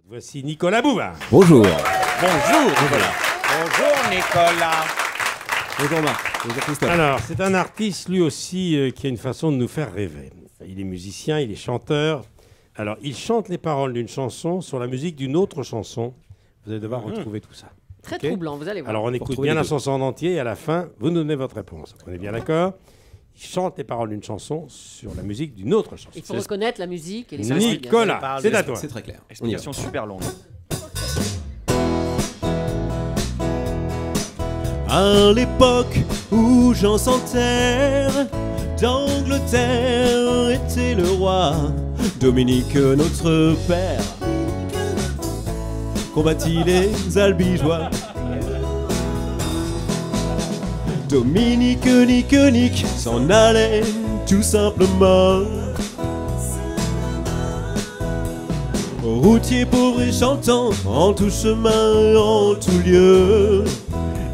Voici Nicolas Bouvard. Bonjour. Bonjour, Nicolas. Bonjour, Nicolas. Bonjour Marc. Bonjour Christophe. Alors, c'est un artiste lui aussi qui a une façon de nous faire rêver. Il est musicien, il est chanteur. Alors, il chante les paroles d'une chanson sur la musique d'une autre chanson. Vous allez devoir retrouver tout ça. Très Okay. troublant, vous allez voir. Alors, on écoute bien la chanson en entier et à la fin, vous nous donnez votre réponse. On est bien d'accord? Il chante les paroles d'une chanson sur la musique d'une autre chanson. Il faut reconnaître la musique et les Nicolas, c'est à toi. C'est très clair. Explication super longue. À l'époque où Jean sans terre d'Angleterre était le roi, Dominique notre père combattit les albigeois. Dominique, Nique, s'en allait tout simplement. Routier pauvre et chantant, en tout chemin, en tout lieu,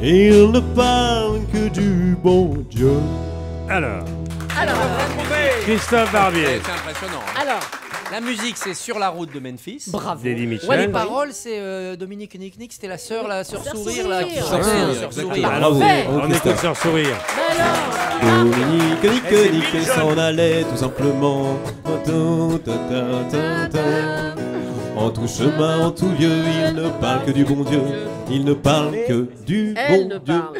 il ne parle que du bon Dieu. Alors, Christophe Barbier. C'est impressionnant. Alors, la musique, c'est Sur la route de Memphis. bravo. Dédie Ouais, Michel. les paroles, c'est Dominique Nick, c'était la sœur Sourire, là, qui Sourire. chantait Sourire, Sœur exactement. Sourire. Alors, Parfait. on écoute Sœur Sourire. Mais alors, Dominique, s'en allait tout simplement. En tout chemin, en tout lieu, il ne parle que du bon Dieu. Il ne parle que du elle bon ne Dieu. parle.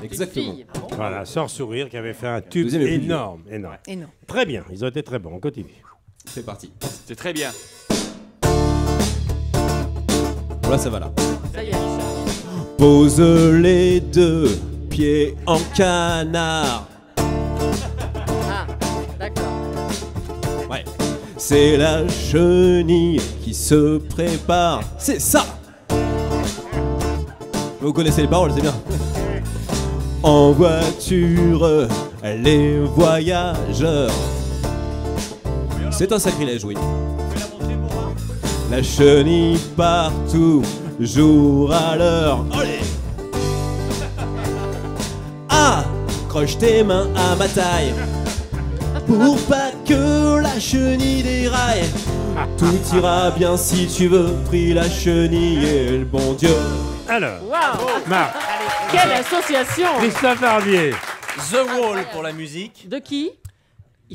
Exactement. Fille. Voilà, Sœur Sourire qui avait fait un tube Deuxième et plus énorme. Très bien, ils ont été très bons. On continue. C'est parti. C'est très bien. Voilà, ça va là. Ça y est. Pose les deux pieds en canard. Ah, d'accord. Ouais. C'est la chenille qui se prépare. C'est ça. Vous connaissez les paroles, c'est bien. En voiture, les voyageurs. C'est un sacrilège, oui. La chenille partout, jour à l'heure. Allez! Accroche tes mains à ma taille pour pas que la chenille déraille. Tout ira bien si tu veux, prie la chenille et le bon Dieu. Alors, Waouh, Marc, quelle association. Christophe Barbier. The Wall pour la musique. De qui?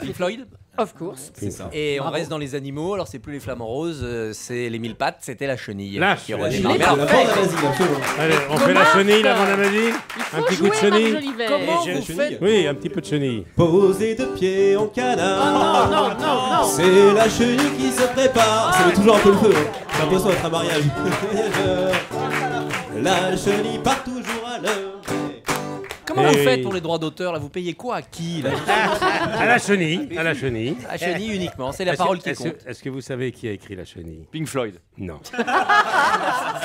Pink Floyd. Of course. C'est ça. Et on reste dans les animaux. Alors, c'est plus les flamants roses, c'est les mille pattes, c'était la chenille. La qui chenille. redémarre. Je l'ai Mais alors, pas La bande fait. à Basile, absolument. Allez, on fait la Marc, chenille, la bande à Basile. Il Un faut petit coup de jouer, Marc chenille. Jolivet. comment j'ai la vous chenille. faites Oui, un petit peu de chenille. Posez deux pieds en canard. Non, non. C'est la chenille qui se prépare. Ça met toujours un peu le feu. Hein. J'ai l'impression d'être un mariage. La chenille part toujours à l'heure. Comment vous Hey. faites pour les droits d'auteur là? Vous payez quoi à qui là? À la chenille, à la chenille. La chenille uniquement, c'est la parole qui compte. Est-ce que vous savez qui a écrit la chenille? Pink Floyd. Non.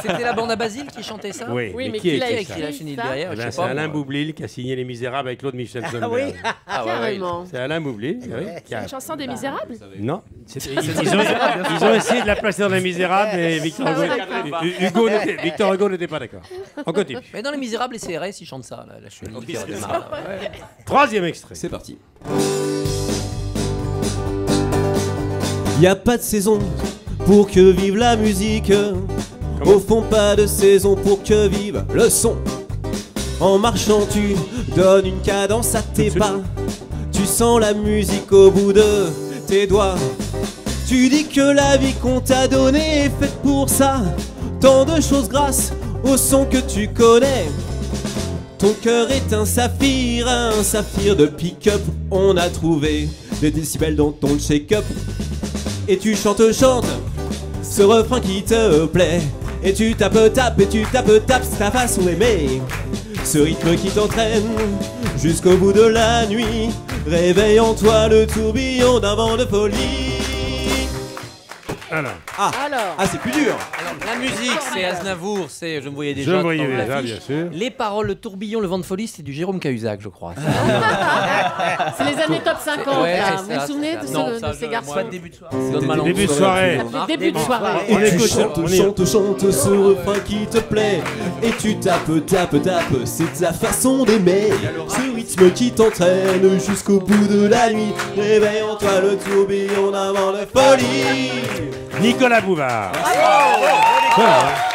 C'était la bande à Basile qui chantait ça? Oui, Oui, mais qui qui a l'a écrit Qui ça? a écrit la chenille ça derrière? Eh Je ben, sais c'est pas. Alain moi. Boublil qui a signé Les Misérables avec Claude Michel Sonneberg. Ah ouais, ouais. Carrément. C'est Alain Boublil, oui, qui a... Une chanson des Misérables? Non, ils ont essayé de la placer dans Les Misérables, mais Victor Hugo n'était pas d'accord. On continue. Mais dans Les Misérables, les CRS, ils chantent ça, là, la chenille qui redémarre. là. Ouais. Troisième extrait. C'est parti. Y a pas de saison pour que vive la musique. Au fond, pas de saison pour que vive le son. En marchant, tu donnes une cadence à tes pas. Tu sens la musique au bout de tes doigts. Tu dis que la vie qu'on t'a donnée est faite pour ça. Tant de choses grâce au son que tu connais. Ton cœur est un saphir de pick-up. On a trouvé des décibels dans ton shake-up. Et tu chantes ce refrain qui te plaît. Et tu tapes, c'est ta façon d'aimer. Ce rythme qui t'entraîne jusqu'au bout de la nuit. Réveille en toi le tourbillon d'un vent de folie. Alors, Alors, c'est plus dur. Alors, la musique, c'est Aznavour, c'est Je me voyais déjà. je me voyais dans déjà, l'affiche. bien sûr. Les paroles, le tourbillon, le vent de folie, c'est du Jérôme Cahuzac, je crois. c'est les années top 50, Ouais, là. c'est Vous vous ça, souvenez c'est de, ça. Non, ça, de ces je- garçons? moi, début de soirée. C'était Début de soirée. Début de soirée. On Et tu écoute, chantes, on y- chantes ce refrain qui te plaît. Et tu tapes, c'est ta façon d'aimer. Ce rythme qui t'entraîne jusqu'au bout de la nuit. Réveille en toi le tourbillon d'un vent de folie. Nicolas Bouvard. Bravo. Voilà.